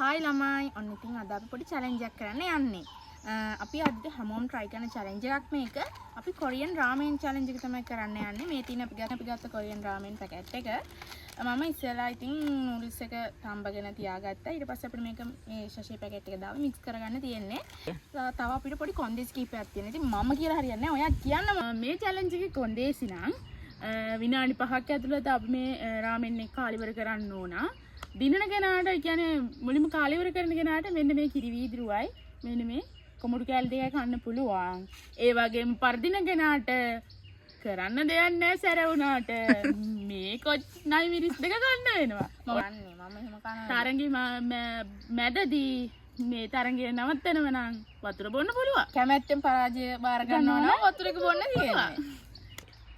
Hi ළමයි ඔන්න ඉතින් අද අපි පොඩි චැලෙන්ජ් එකක් කරන්න යන්නේ. අපි අද හැමෝම try කරන challenge එකක් මේක. අපි කොරියන් රාමෙන් challenge එක තමයි කරන්න යන්නේ. මේ තියෙන අපි ගත්ත කොරියන් රාමෙන් පැකට් එක. මම ඉස්සෙල්ලා ඉතින් නූඩල්ස් එක තඹගෙන තියාගත්තා. ඊට පස්සේ අපිට මේක මේ ශෂේ පැකට් එක දාලා මික්ස් කරගන්න තියෙන්නේ. තව අපිට පොඩි කොන්දේසි කීපයක් තියෙනවා. ඉතින් මම කියලා හරියන්නේ නැහැ. ඔයා කියන්න මේ challenge එකේ කොන්දේසි නම් විනාඩි 5ක් ඇතුළත අපි මේ රාමෙන් එක කාලිවර කරන්න ඕන. දිනන කෙනාට කියන්නේ මුලින්ම කාලිවර කරන කෙනාට මෙන්න මේ කිරි වීදුරුවයි මෙන්න මේ කොමුඩු කෑලි දෙකක් කන්න පුළුවන්. ඒ වගේම පර්දින කෙනාට කරන්න දෙයක් නැහැ සැර වුණාට මේ කොච්චරයි මිරිස් දෙක ගන්න වෙනවා. මම එහෙම කනවා. තරංගි මැදදී මේ තරංගය නවත්තනව නම් වතුර බොන්න පුළුවන්. කැමැත්තෙන් පරාජය බාර ගන්නවා නම් වතුරක බොන්න තියෙන්නේ.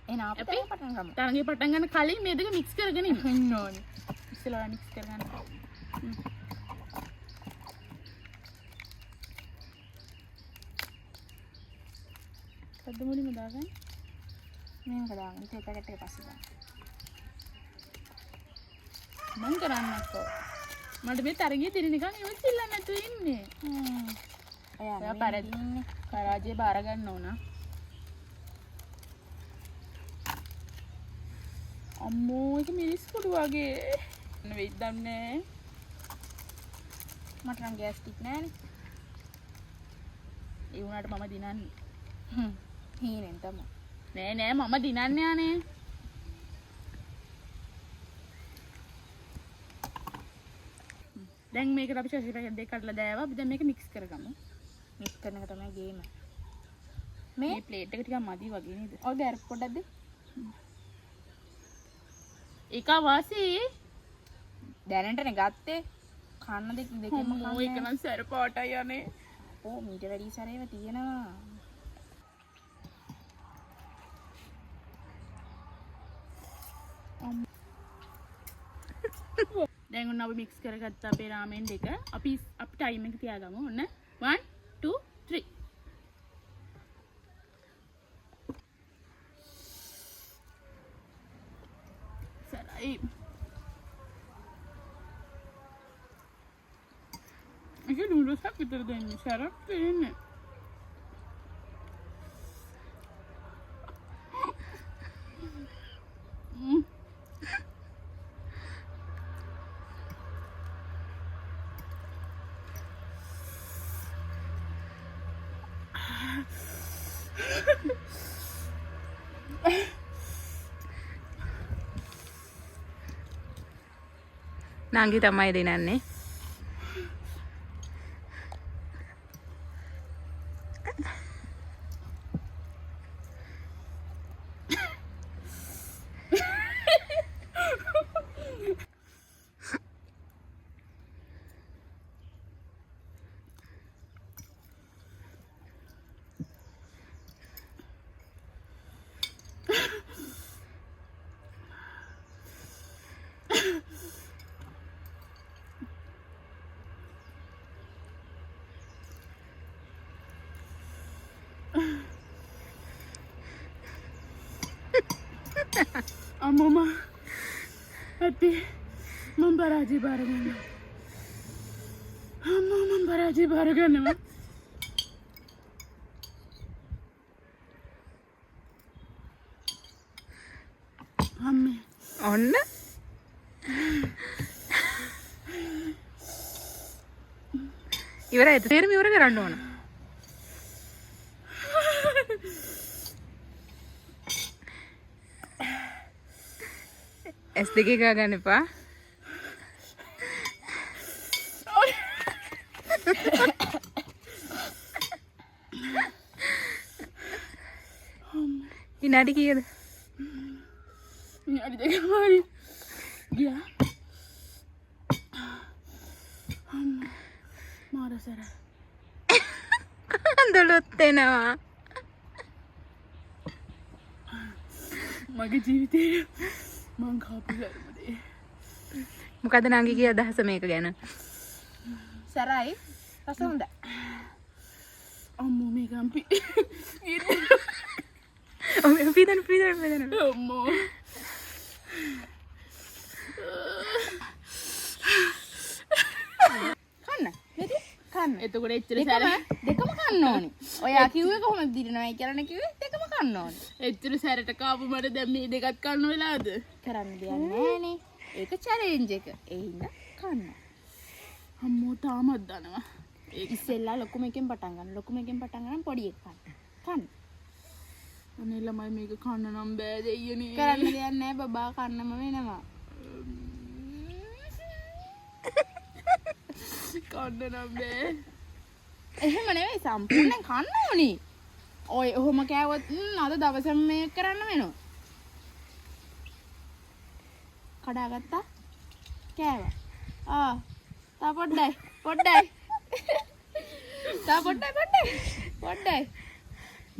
එහෙනම් අපි පටන් ගමු. තරංගය පටන් ගන්න කලින් මේ දෙක මික්ස් කරගෙන ඉන්න ඕනේ. ඉස්සෙල්ලා මික්ස් කරගන්න. කද්ද මුලින්ම දාගන්න. මේක දාගන්න. ඒක පැකට් එක පස්සේ දාන්න. මම කරන්නකෝ. මට මේ තරගිය දින නිකන් ඉවසිල්ල නැතුව ඉන්නේ. අයා පරදින්නේ. පරාජය බාර ගන්න ඕන. අම්මෝ ඒක මිරිස් කුඩු වගේ. වෙයිද දන්නේ. මට නම් ගෑස් ටික් නෑනේ. ඒ වුණාට මම දිනන්නේ. හීනෙන් තමයි. නෑ මම දිනන්නේ ආනේ. දැන් මේකට අපි ශෂි පැකට් දෙක කඩලා දාවා. අපි දැන් මේක මික්ස් කරගමු. මික්ස් කරන එක තමයි ගේම. මේ ප්ලේට් එක ටිකක් මදි වගේ නේද? ඔය ගෑර් පොඩ්ඩක්ද? එක වාසී දැනටනේ ගත්තේ. කන්න දෙකම කන්න. ඔය එක නම් සැර පාටයි යන්නේ. ඕ මීට වැඩි සැරේව තියෙනවා. දැන් ඔන්න අපි මික්ස් කරගත්ත අපේ රාමෙන් දෙක. අපි ටයිම් එක තියාගමු. ඔන්න 1 2 3. සරයි. ඒක නූඩල්ස් එකක් විතර දෙන්නේ. සරක් දෙන්නේ. නංගි තමයි දිනන්නේ. අම්මා ඇති මම පරාජය බාර ගන්නවා. අම්මා මම පරාජය බාර ගන්නවා. අම්මේ ඔන්න ඉවරයි. තේරෙම ඉවර කරන්න ඕන. S2 ගා ගන්න එපා. විනාඩි කීයද? විනාඩි දෙකක් වගේ ගියා. මාරසර. කඳුළුත් එනවා. මගේ ජීවිතේ මං කාපු දේ. මොකද නංගිගේ අදහස මේක ගැන? සරයි. රස හොඳයි. අම්මෝ මේක අම්පි. පිදන. අම්මෝ. කන්න. එතකොට එච්චර සැර දෙකම කන්න ඕනේ. ඔයා කිව්වේ කොහොමද දිනනවයි කියලා කිව්වේ දෙකම කන්න ඕනේ. එච්චර සැරට කාපු මට දැන් මේ දෙකත් කන්න වෙලාද? කරන්න දෙයක් නෑනේ. ඒක චැලෙන්ජ් එක. ඒ හින්දා කන්න. අම්මෝ තාමත් දනවා. ඉස්සෙල්ලා ලොකුම එකෙන් පටන් ගන්න. ලොකුම එකෙන් පටන් ගන්න පොඩි එක කන්න. කන්න. අනේ ළමයි මේක කන්න නම් බෑ දෙයියනේ. කරන්න දෙයක් නෑ බබා කන්නම වෙනවා. කන්න නම් බෑ. එහෙම නෙවෙයි සම්පූර්ණයෙන් කන්න ඕනි. ඔය ඔහොම කෑවොත් අද දවසම මේක කරන්න වෙනවා. කඩාගත්තා. කෑවා. තා පොඩ්ඩයි. තා පොඩ්ඩයි.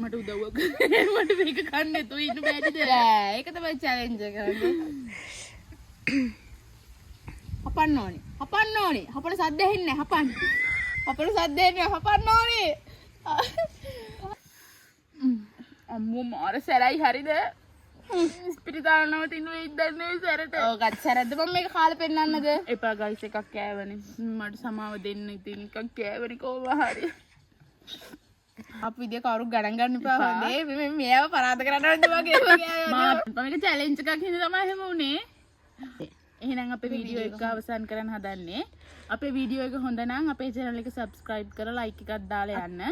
මට උදව්වක් මට මේක කන්න එතෝ ඉන්න බෑද? බෑ ඒක තමයි චැලෙන්ජ් එක කරන්නේ. හපන්න ඕනේ. හපන සද්ද ඇහෙන්නේ නැහැ. හපන්න ඕනේ. අම්මෝ මාර සැරයි හරිද? ස්පිරිතාලනවට ඉන්න වෙයිද දන්නේ සැරට. ඔව් සැරද මම මේක කාලේ පෙන්නන්නද? එපා ගයිස් එකක් කෑවනේ. මට සමාව දෙන්න ඉතින් එකක් කෑවනේ කොහොම හරි. අපි විදිය කවුරු ගණන් ගන්න එපා හොඳේ. මේ මෙයාව පරාද කරන්නවද වගේ මේක චැලෙන්ජ් එකක් හින්දා තමයි එහෙම උනේ. එහෙනම් අපේ වීඩියෝ එක අවසන් කරන්න හදන්නේ. අපේ වීඩියෝ එක හොඳ නම් අපේ channel එක subscribe කරලා like එකක් දාලා යන්න.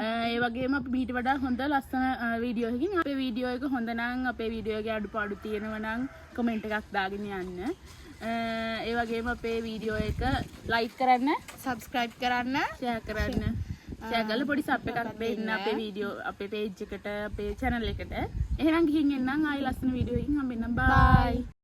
ඒ වගේම අපි ඊට වඩා හොඳ ලස්සන වීඩියෝ එකකින් අපේ වීඩියෝ එක හොඳ නම් අපේ වීඩියෝ එකේ අඩුපාඩු තියෙනවා නම් කමෙන්ට් එකක් දාගෙන යන්න. ඒ වගේම අපේ වීඩියෝ එක like කරන්න, subscribe කරන්න, share කරන්න. share කරලා පොඩි sub එකක් දෙන්න අපේ වීඩියෝ අපේ page එකට අපේ channel එකට. එහෙනම් ගිහින් එන්නම් ආයි ලස්සන වීඩියෝ එකකින් හම්බෙන්නම්. bye.